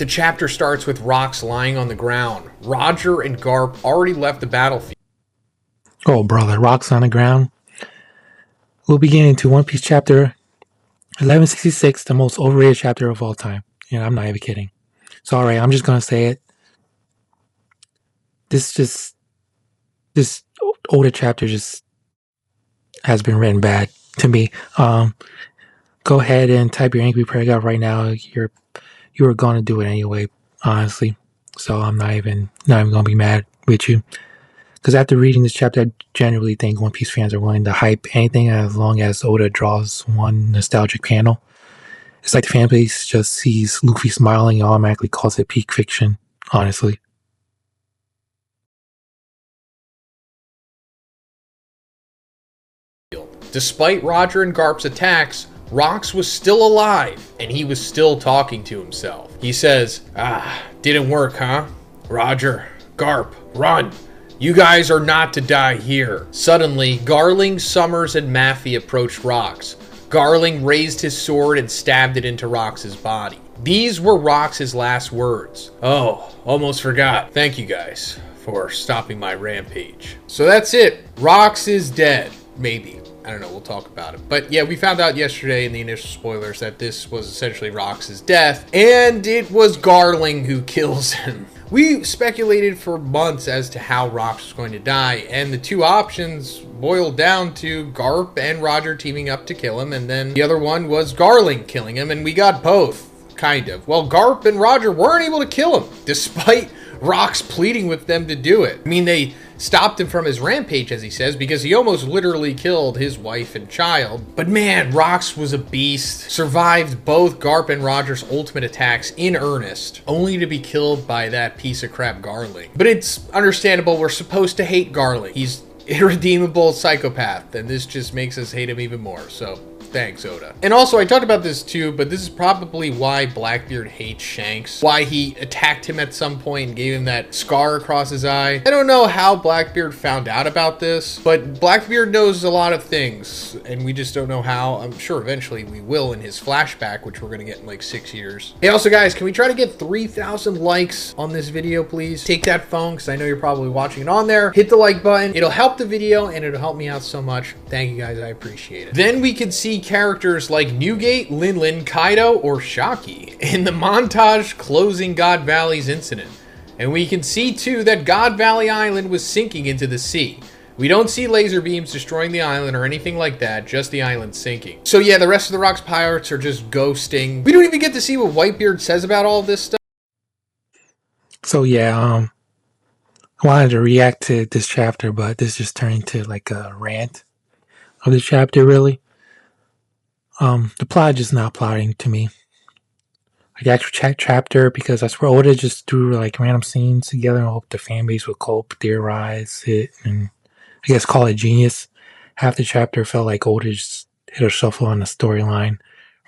The chapter starts with Rox lying on the ground. Roger and Garp already left the battlefield. Oh, brother, rocks on the ground. We'll begin into One Piece chapter 1166, the most overrated chapter of all time. And I'm not even kidding. So, alright, I'm just gonna say it. This older chapter just has been written bad to me. Go ahead and type your angry prayer out right now. You were gonna do it anyway, honestly. So I'm not even gonna be mad with you. Because after reading this chapter, I genuinely think One Piece fans are willing to hype anything as long as Oda draws one nostalgic panel. It's like the fan base just sees Luffy smiling and automatically calls it peak fiction, honestly. Despite Roger and Garp's attacks, Rox was still alive, and he was still talking to himself. He says, didn't work, huh? Roger, Garp, run! You guys are not to die here. Suddenly, Garling, Summers, and Maffei approached Rox. Garling raised his sword and stabbed it into Rox's body. These were Rox's last words. Oh, almost forgot. Thank you guys for stopping my rampage. So that's it. Rox is dead. Maybe. I don't know, we'll talk about it. But yeah, we found out yesterday in the initial spoilers that this was essentially Rox's death, and it was Garling who kills him. We speculated for months as to how Rox was going to die, and the two options boiled down to Garp and Roger teaming up to kill him, and then the other one was Garling killing him, and we got both, kind of. Well, Garp and Roger weren't able to kill him, despite Rox pleading with them to do it. I mean, they stopped him from his rampage, as he says, because he almost literally killed his wife and child. But man, Rox was a beast, survived both Garp and Roger's ultimate attacks in earnest, only to be killed by that piece of crap Garling. But it's understandable, we're supposed to hate Garling. He's irredeemable psychopath, and this just makes us hate him even more, so thanks, Oda. And also, I talked about this too, but this is probably why Blackbeard hates Shanks. Why he attacked him at some point and gave him that scar across his eye. I don't know how Blackbeard found out about this, but Blackbeard knows a lot of things, and we just don't know how. I'm sure eventually we will in his flashback, which we're gonna get in like 6 years. Hey, also guys, can we try to get 3,000 likes on this video, please? Take that phone, because I know you're probably watching it on there. Hit the like button. It'll help the video, and it'll help me out so much. Thank you guys, I appreciate it. Then we can see characters like Newgate, Linlin, Kaido, or Shaki in the montage closing God Valley's incident. And we can see too that God Valley Island was sinking into the sea. We don't see laser beams destroying the island or anything like that, just the island sinking. So yeah, the rest of the Rock's pirates are just ghosting. We don't even get to see what Whitebeard says about all of this stuff. So yeah, I wanted to react to this chapter, but this just turned into like a rant of the chapter, really. The plot just not plotting to me. Like the actual chapter, because I swear Oda just threw like random scenes together and hope the fan base would cope, theorize it, and I guess call it genius. Half the chapter felt like Oda just hit a shuffle on the storyline.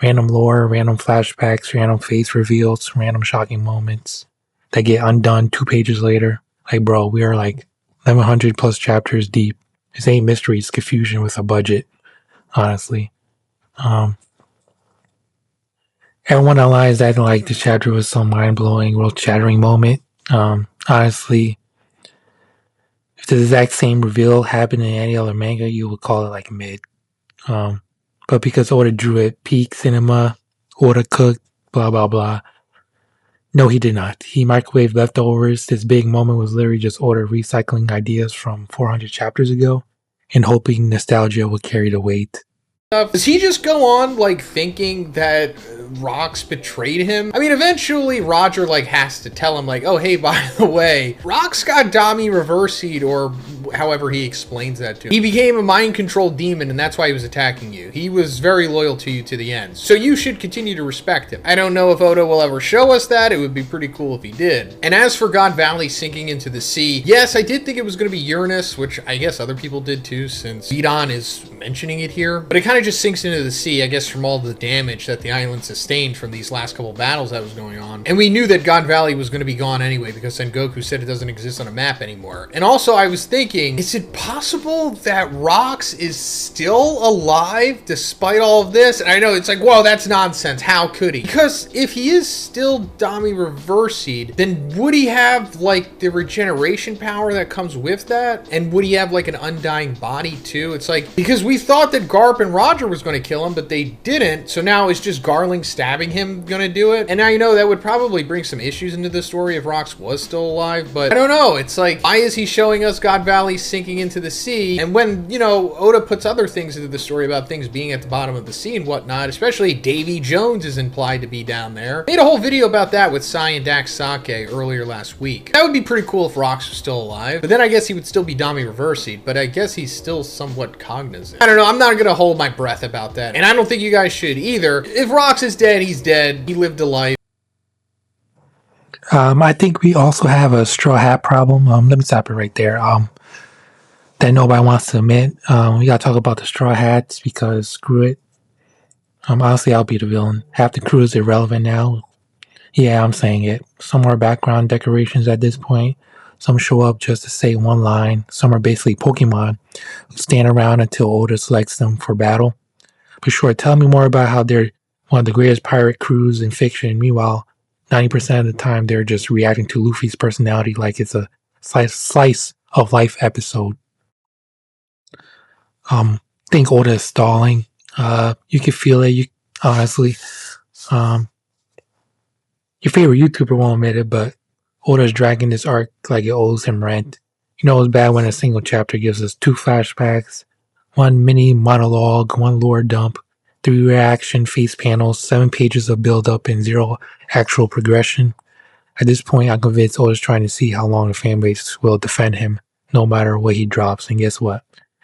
Random lore, random flashbacks, random face reveals, random shocking moments that get undone 2 pages later. Like, bro, we are like 1100 plus chapters deep. This ain't mystery, it's confusion with a budget, honestly. Everyone online is acting like this chapter was some mind-blowing, world-shattering moment. Honestly, if the exact same reveal happened in any other manga, you would call it like mid. But because Oda drew it peak cinema, Oda cooked, blah blah blah. No, he did not. He microwaved leftovers. This big moment was literally just Oda recycling ideas from 400 chapters ago and hoping nostalgia would carry the weight. Does he just go on like thinking that Rox betrayed him? I mean, eventually Roger like has to tell him like, oh hey, by the way, Rox got Dami reversied, or however he explains that to him. He became a mind controlled demon, and that's why he was attacking you. He was very loyal to you to the end, so you should continue to respect him. I don't know if Oda will ever show us that. It would be pretty cool if he did. And as for God Valley sinking into the sea, yes, I did think it was going to be Uranus, which I guess other people did too, since Zidon is mentioning it here. But it kind of just sinks into the sea, I guess, from all the damage that the island sustained from these last couple battles that was going on. And we knew that God Valley was going to be gone anyway, because Sengoku said it doesn't exist on a map anymore. And also, I was thinking thinking, is it possible that Rox is still alive despite all of this? And I know it's like, whoa, that's nonsense. How could he? Because if he is still Dami Reversied, then would he have like the regeneration power that comes with that? And would he have like an undying body too? It's like, because we thought that Garp and Roger was going to kill him, but they didn't. So now it's just Garling stabbing him going to do it. And now, you know, that would probably bring some issues into the story if Rox was still alive. But I don't know. It's like, why is he showing us God Valley sinking into the sea? And when, you know, Oda puts other things into the story about things being at the bottom of the sea and whatnot, especially Davy Jones is implied to be down there. Made a whole video about that with Sai and Dax Sake earlier last week. That would be pretty cool if Rox was still alive. But then I guess he would still be Dami Reversied, but I guess he's still somewhat cognizant. I don't know. I'm not going to hold my breath about that. And I don't think you guys should either. If Rox is dead, he's dead. He lived a life. I think we also have a straw hat problem. Let me stop it right there. That nobody wants to admit. We gotta talk about the straw hats because screw it. Honestly, I'll be the villain. Half the crew is irrelevant now. Yeah, I'm saying it. Some more background decorations at this point. Some show up just to say one line. Some are basically Pokemon who stand around until Oda selects them for battle. But sure, tell me more about how they're one of the greatest pirate crews in fiction. Meanwhile, 90% of the time, they're just reacting to Luffy's personality like it's a slice of life episode. Think Oda is stalling. You can feel it. Honestly, your favorite YouTuber won't admit it, but Oda's dragging this arc like it owes him rent. You know it's bad when a single chapter gives us 2 flashbacks, 1 mini monologue, 1 lore dump, 3 reaction face panels, 7 pages of build-up, and 0 actual progression. At this point, I'm convinced Oda's trying to see how long the fanbase will defend him, no matter what he drops. And guess what?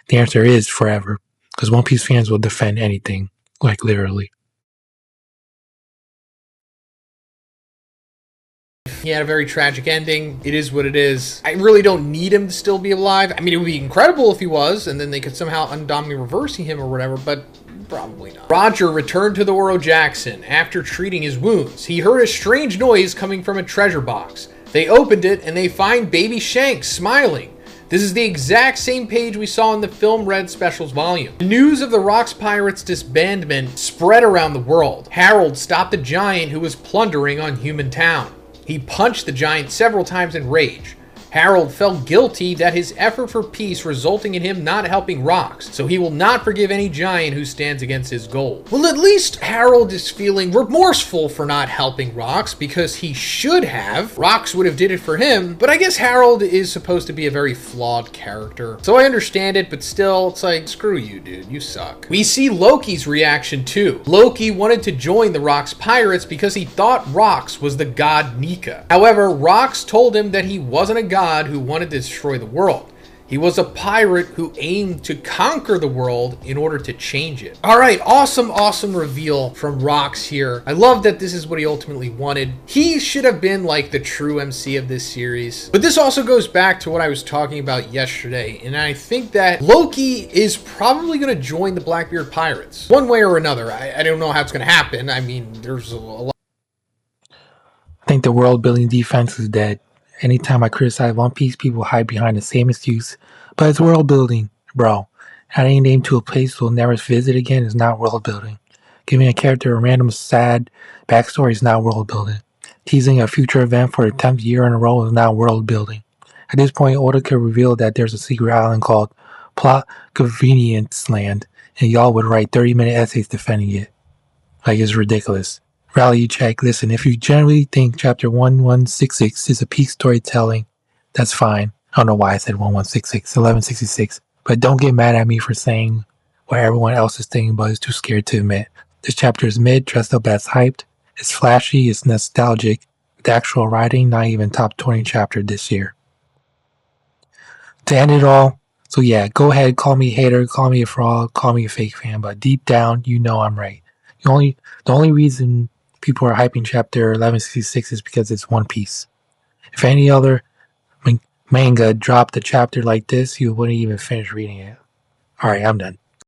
The answer is forever, because One Piece fans will defend anything, like literally. He had a very tragic ending. It is what it is. I really don't need him to still be alive. I mean, it would be incredible if he was, and then they could somehow undami reversing him or whatever, but probably not. Roger returned to the Oro Jackson after treating his wounds. He heard a strange noise coming from a treasure box. They opened it, and they find Baby Shanks smiling. This is the exact same page we saw in the Film Red Specials volume. The news of the Rox Pirates' disbandment spread around the world. Harold stopped the giant who was plundering on Human Town. He punched the giant several times in rage. Harold felt guilty that his effort for peace resulting in him not helping Rox, so he will not forgive any giant who stands against his goal. Well, at least Harold is feeling remorseful for not helping Rox, because he should have. Rox would have did it for him, but I guess Harold is supposed to be a very flawed character. So I understand it, but still, it's like, screw you, dude, you suck. We see Loki's reaction too. Loki wanted to join the Rox Pirates because he thought Rox was the god Nika. However, Rox told him that he wasn't a god who wanted to destroy the world. He was a pirate who aimed to conquer the world in order to change it. All right, awesome reveal from Rox here. I love that this is what he ultimately wanted. He should have been like the true MC of this series. But this also goes back to what I was talking about yesterday, and I think that Loki is probably going to join the Blackbeard Pirates one way or another. I don't know how it's going to happen. I mean, there's a lot. I think the world building defense is dead. Anytime I criticize One Piece, people hide behind the same excuse. But it's world building, bro. Adding a name to a place we'll never visit again is not world building. Giving a character a random sad backstory is not world building. Teasing a future event for the 10th year in a row is not world building. At this point, Oda could reveal that there's a secret island called Plot Convenience Land, and y'all would write 30-minute essays defending it. Like, it's ridiculous. Reality check. Listen, if you generally think chapter 1166 is a peak storytelling, that's fine. I don't know why I said 1166, 1166. But don't get mad at me for saying what everyone else is thinking but is too scared to admit. This chapter is mid, dressed up as hyped. It's flashy, it's nostalgic. With actual writing, not even top 20 chapter this year. To end it all, so yeah, go ahead, call me a hater, call me a fraud, call me a fake fan, but deep down, you know I'm right. The only reason people are hyping chapter 1166 is because it's One Piece. If any other manga dropped a chapter like this, you wouldn't even finish reading it. Alright, I'm done.